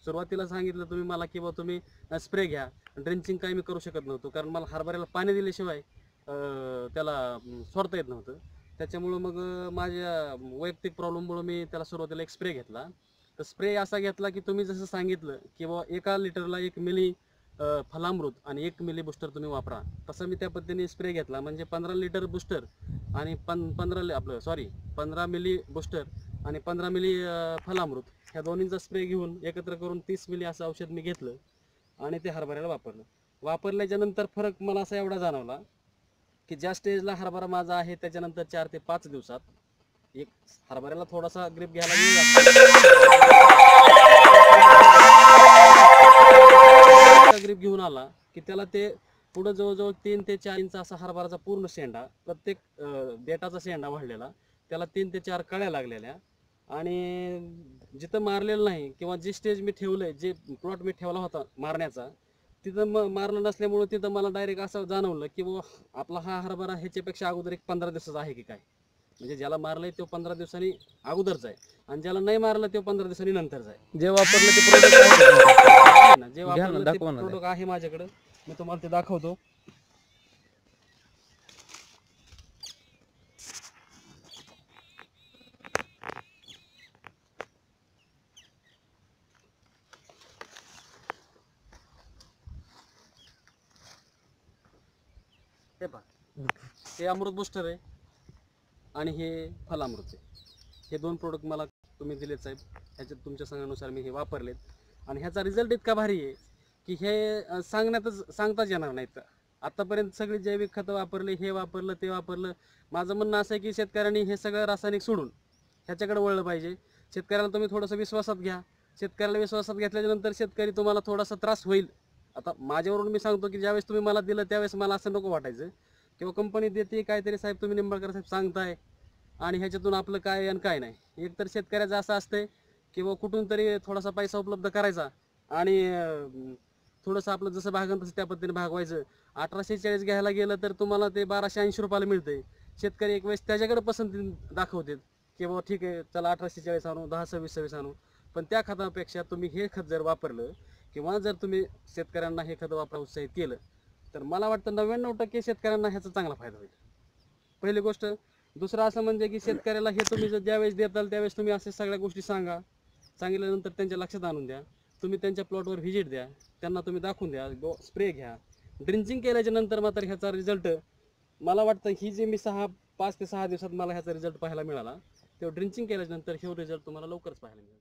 सुरुवातीला सांगितलं तुम्ही मला की बाबा तुम्ही स्प्रे घ्या, ड्रेंचिंग काही मी करू शकत नव्हतो, कारण मला हरभऱ्याला पाणी दिल्याशिवाय त्याला सोडता येत नव्हतं. त्याच्यामुळं मग माझ्या वैयक्तिक प्रॉब्लेममुळं मी त्याला सुरुवातीला एक स्प्रे घेतला. तर स्प्रे असा घेतला की तुम्ही जसं सांगितलं की बाबा 1 लिटरला 1 मिली फलामृत आणि 1 मिली बुस्टर तुम्ही वापरा, तसं मी त्या पद्धतीने स्प्रे घेतला. म्हणजे 15 लिटर बुस्टर आणि 15 मिली बुस्टर आणि 15 मिली फलामृत ह्या दोन्हींचा स्प्रे घेऊन एकत्र करून 30 मिली असं औषध मी घेतलं आणि ते हरभऱ्याला वापरलं. वापरल्याच्या नंतर फरक मला असा एवढा जाणवला की ज्या स्टेजला हरभरा माझा आहे त्याच्यानंतर 4 ते 5 दिवसात एक हरभऱ्याला थोडासा ग्रीप घ्यायला वेळ लागतो, ग्रीप घेऊन आला की त्याला ते पुढं जवळजवळ 3 ते 4 इंच असा हरभराचा पूर्ण शेंडा, प्रत्येक देठाचा शेंडा वाढलेला, त्याला 3 ते 4 कळ्या लागलेल्या. आणि जिथं मारलेलं नाही किंवा जी स्टेज मी ठेवलंय, जे प्लॉट मी ठेवला होता मारण्याचा, तिथं मारलं नसल्यामुळं तिथं मला डायरेक्ट असं जाणवलं की बाबा आपला हा हरभरा ह्याच्यापेक्षा अगोदर एक 15 दिवसाचा आहे की काय. म्हणजे ज्याला मारलंय तो 15 दिवसांनी अगोदरचा आहे आणि ज्याला नाही मारलं तो 15 दिवसांनी नंतरचा आहे. जे वापरलं ते प्रोडक्ट आहे ना, जे घ्या ना, वापरलं ते दाखवा ना ते. प्रोडक्ट आहे माझ्याकडं, मी तुम्हाला ते दाखवतो. हे पहा, हे अमृत बुस्टर आहे आणि हे फलामृत आहे. हे 2 प्रोडक्ट मला तुम्ही दिलेत साहेब. ह्याच्यात तुमच्या सांगण्यानुसार मी हे वापरलेत आणि ह्याचा रिझल्ट इतका भारी आहे की हे सांगताच येणार नाहीत. आतापर्यंत सगळी जैविक खतं वापरली, हे वापरलं, ते वापरलं. माझं म्हणणं असं आहे की शेतकऱ्यांनी हे सगळं रासायनिक सोडून ह्याच्याकडे वळलं पाहिजे. शेतकऱ्याला तुम्ही थोडंसं विश्वासात घ्या. शेतकऱ्याला विश्वासात घेतल्यानंतर शेतकरी तुम्हाला थोडासा त्रास होईल. आता माझ्यावरून मी सांगतो की ज्यावेळेस तुम्ही मला दिलं त्यावेळेस मला असं नको वाटायचं किंवा कंपनी देते काहीतरी, साहेब तुम्ही निंबाळकर साहेब सांगताय आणि ह्याच्यातून आपलं काय आणि काय नाही. एक तर शेतकऱ्याचं असं असतंय की बाबा कुठून तरी थोडासा पैसा उपलब्ध करायचा आणि थोडंसं आपलं जसं भागन तसं त्या पद्धतीने भागवायचं. 1840 घ्यायला गेलं तर तुम्हाला ते 1280 रुपयाला मिळते. शेतकरी एक वेळेस त्याच्याकडे पसंती दाखवतात की बाबा ठीक आहे चला 1840 आणू, 1026 आणू. पण त्या खतापेक्षा तुम्ही हे खत जर वापरलं किंवा जर तुम्ही शेतकऱ्यांना हे खत वापरा उत्साहित केलं तर मला वाटतं 99% शेतकऱ्यांना ह्याचा चांगला फायदा होईल. पहिली गोष्ट. दुसरं असं म्हणजे की शेतकऱ्याला हे तुम्ही जर ज्यावेळेस देताल त्यावेळेस तुम्ही अशा सगळ्या गोष्टी सांगा. सांगितल्यानंतर त्यांच्या लक्षात आणून द्या. तुम्ही त्यांच्या प्लॉटवर व्हिजिट द्या, त्यांना तुम्ही दाखवून द्या, स्प्रे घ्या. ड्रिंचिंग केल्याच्या नंतर मात्र ह्याचा रिझल्ट मला वाटतं ही जे मी 5 ते 6 दिवसात मला ह्याचा रिझल्ट पाहायला मिळाला, तेव्हा ड्रिंचिंग केल्याच्या नंतर हे रिझल्ट तुम्हाला लवकरच पाहायला मिळेल.